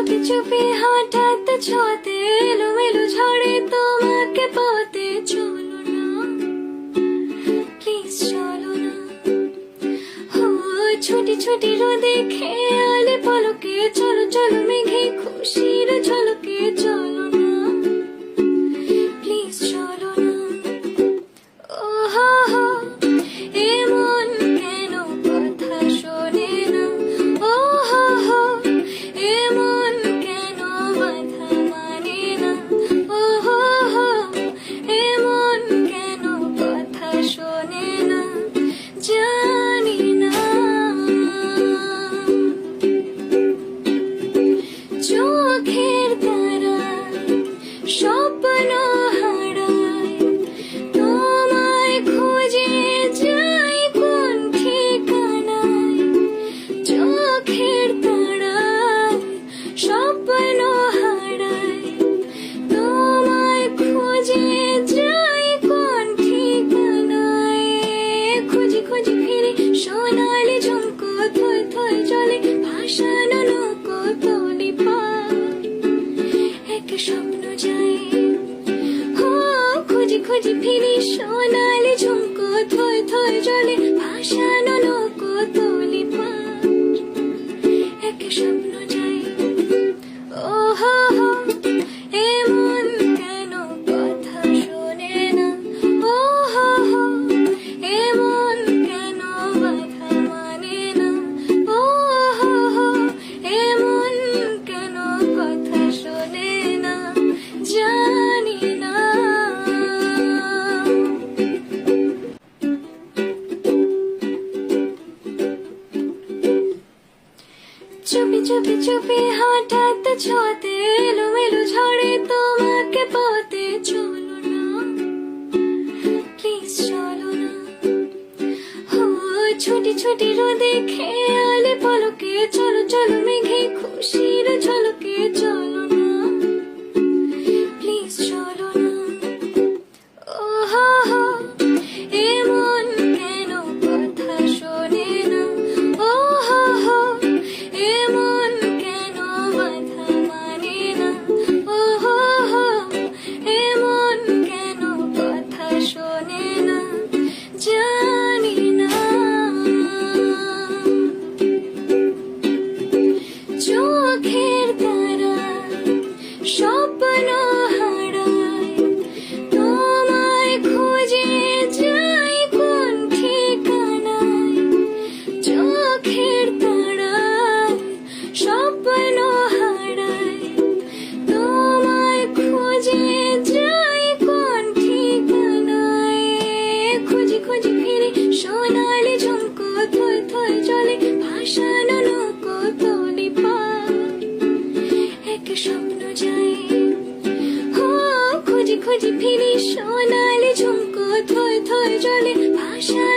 চুপি চুপি হঠাৎ ছোঁয়াতে এলোমেলো ঝড়ে তোমাকে পাতে চলো না, প্লিজ চলো না। ও ছুটি ছুটি রোদে খেয়ালে পলকে চলো চলো মেঘে খুশির ঝলকে চলো না, প্লিজ চলো না। ও হো হো এমন কেন কথা শোনে না, ও হো হো এমন কেন মাথা মানে না, ও হো হো এমন কেন কথা শোনে না, জানি না। চোখের তারায় স্বপ্ন হারায়, তোমায় খুঁজে যাই কোন ঠিকানায়। চোখের তারায় স্বপ্ন হারায়, তোমায় খুঁজে যাই কোন ঠিকানায়। খুঁজি খুঁজি ফিরি সোনালি ঝুমকো থই থই জলে ভাসানো নৌকো তলি পার, এক স্বপ্ন যাই। ও খুঁজি খুঁজি ফিরি সোনালি ঝুমকো থই থই জলে ভাসানো নৌকো তলি পার, এক স্বপ্ন যাই। ও হো হো এমন কেন কথা শোনে না, ও হো হো এমন কেন বাধা মানে না, ও হো হো এমন কেন কথা শোনে না, জানি না। চুপি চুপি চুপি হঠাৎ ছোঁয়াতে এলোমেলো ঝড়ে তোমাকে পাতে চলো না, প্লিজ চলো না। ও ছুটি ছুটি রোদে খেয়ালে পলকে চলো চলো মেঘে খুশির ঝলকে চলো না, প্লিজ চলো না। ও হো হো এমন কেন কথা শোনে না, ও হো হো এমন কেন বাধা মানে না, ও হো হো এমন কেন কথা শোনে না, জানি না। চোখের তারায় স্বপ্ন হারায়, তোমায় খুঁজে যাই কোন ঠিকানায়। চোখের তারায় স্বপ্ন হারায়, তোমায় খুঁজে যাই কোন ঠিকানায়। খুঁজি খুঁজি ফিরি সোনালি ঝুমকো থই থই জলে ভাসানো নৌকো তলি পার, এক স্বপ্ন যাই। ও খুঁজি খুঁজি ফিরি সোনালি ঝুমকো থই থই জলে ভাসানো